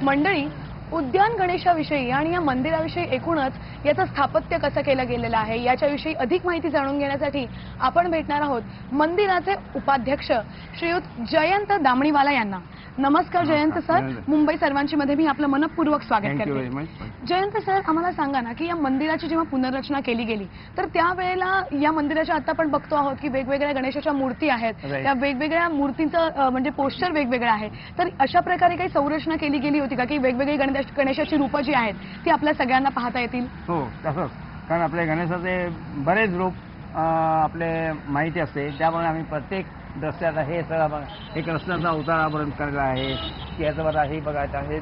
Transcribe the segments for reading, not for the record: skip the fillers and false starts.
मंडळी, उद्यान गणेशाविषयी आणि या मंदिराविषयी एकूणच याचं स्थापत्य कसं केलं गेलेलं आहे याच्याविषयी अधिक माहिती जाणून घेण्यासाठी आपण भेटणार आहोत मंदिराचे उपाध्यक्ष श्रीयुत जयंत दामणीवाला यांना. नमस्कार जयंत सर, मुंबई सर्वांची मध्ये मी आपलं मनपूर्वक स्वागत करते. जयंत सर, आम्हाला सांगा ना की या मंदिराची जेव्हा पुनर्रचना केली गेली तर त्यावेळेला या मंदिराच्या आता आपण बघतो आहोत की वेगवेगळ्या गणेशाच्या मूर्ती आहेत, त्या वेगवेगळ्या मूर्तींचं म्हणजे पोस्टर वेगवेगळं आहे. तर अशा प्रकारे काही संरचना केली गेली होती का की वेगवेगळी गणेशाची रूपं जी आहेत ती आपल्या सगळ्यांना पाहता येतील? हो, तसंच. कारण आपल्या गणेशाचे बरेच रूप आपले माहिती असते, त्यामुळे आम्ही प्रत्येक दृश्यात हे सगळं एक कृष्णाचा अवतार आवरण करायला आहे की याचं बघा हे बघायचं आहे,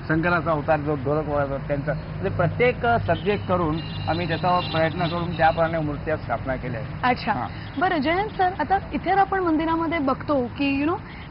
शंकराचा अवतार जो गोरख त्यांचा म्हणजे प्रत्येक सब्जेक्ट करून आम्ही त्याचा प्रयत्न करून त्याप्रमाणे मूर्त्या स्थापना केल्या आहेत. अच्छा, बरं जयंत सर, आता इथे आपण मंदिरामध्ये बघतो की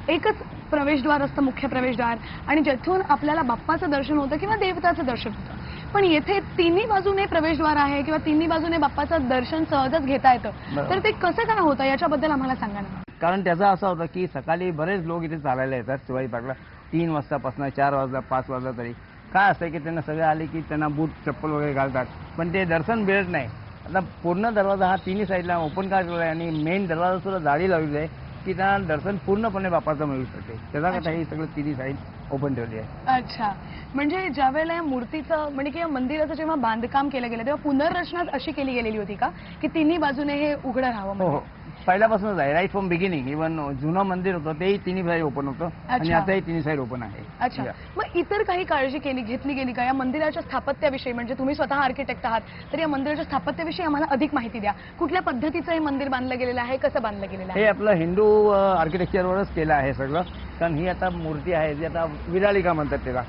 एकच प्रवेशद्वार असतं, मुख्य प्रवेशद्वार, आणि जिथून आपल्याला बाप्पाचं दर्शन होतं किंवा देवताचं दर्शन होतं. पण येथे तिन्ही बाजूने प्रवेशद्वार आहे किंवा तिन्ही बाजूने बाप्पाचं दर्शन सहजच घेता येतं, तर ते कसं काय होतं याच्याबद्दल आम्हाला सांगा ना. कारण त्याचा असं होतं की सकाळी बरेच लोक इथे चालायला येतात शिवाजी पार्कला 3 वाजतापासून 4 वाजता 5 वाजता तरी. काय असतं की त्यांना सगळे आले की त्यांना बूट चप्पल वगैरे घालतात, पण ते दर्शन मिळत नाही. आता पूर्ण दरवाजा हा तिन्ही साईडला ओपन केलेला आहे आणि मेन दरवाजा सुद्धा जाळी लावलेली आहे की त्यांना दर्शन पूर्णपणे बाप्पाचं मिळू शकते. त्याचा कसं हे सगळं तिन्ही साईड ओपन ठेवली आहे. अच्छा, म्हणजे ज्या वेळेला या मूर्तीचं म्हणजे की या मंदिराचं जेव्हा बांधकाम केलं गेलं तेव्हा पुनर्रचना अशी केली गेलेली होती का की तिन्ही बाजूने हे उघडं राहावं? हो, पहिल्यापासूनच आहे, राईट फ्रॉम बिगिनिंग. इव्हन जुनं मंदिर होतं तेही तिन्ही साईड ओपन होतं आणि आताही तिन्ही साईड ओपन आहे. अच्छा, मग इतर काही काळजी घेतली गेली का या मंदिराच्या स्थापत्याविषयी? म्हणजे तुम्ही स्वतः आर्किटेक्ट आहात, तर या मंदिराच्या स्थापत्याविषयी आम्हाला अधिक माहिती द्या. कुठल्या पद्धतीचं हे मंदिर बांधलं गेलेलं आहे, कसं बांधलं गेलेलं आहे? हे आपलं हिंदू आर्किटेक्चरवरच केलं आहे सगळं. कारण ही आता मूर्ती आहे जी आता विरालिका म्हणतात त्याला.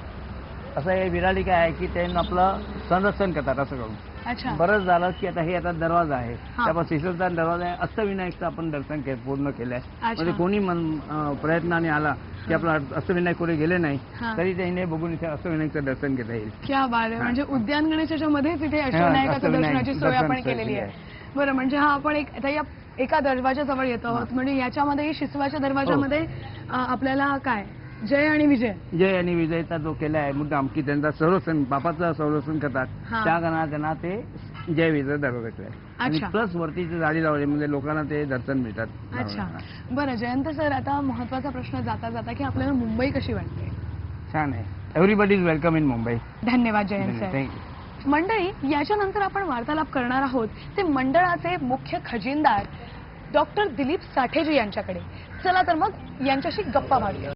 असं हे विरालिका आहे की त्यांना आपलं संरक्षण करतात असं करून. अच्छा, बरंच झालं की आता हे आता दरवाजा आहे, त्यापासून श्रीसुलता दरवाजा आहे, अष्टविनायकचं आपण दर्शन पूर्ण केलंय. म्हणजे कोणी प्रयत्नाने आला की आपलं अष्टविनायक कोणी गेले नाही तरी त्याने बघून इथे अष्टविनायकचं दर्शन घेता येईल. क्या बात आहे, म्हणजे उद्यान गणेशाच्या मध्येच इथे अष्टविनायकाच्या दर्शनाची सोय आपण केलेली आहे. बरं, म्हणजे हा आपण एका दरवाजाजवळ येतो आहोत. म्हणजे याच्यामध्ये शिसवाच्या दरवाजामध्ये आपल्याला काय जय आणि विजयचा जो केला आहे मुद्दाम की त्यांचा संरक्षण बापाचं संरक्षण करतात, त्या गणात त्यांना ते जय विजय दरवाजा केलाय आणि प्लस वरतीची जाळी लावली म्हणजे लोकांना ते दर्शन मिळतात. अच्छा, बरं जयंत सर, आता महत्वाचा प्रश्न जाता जाता की आपल्याला मुंबई कशी वाटते? छान आहे, everybody is welcome in Mumbai. धन्यवाद जयंत सर. मंडळी, याच्यानंतर आपण वार्तालाप करणार आहोत ते मंडळाचे मुख्य खजिनदार डॉक्टर दिलीप साठेजी यांच्याकडे. चला तर मग यांच्याशी गप्पा मारूया.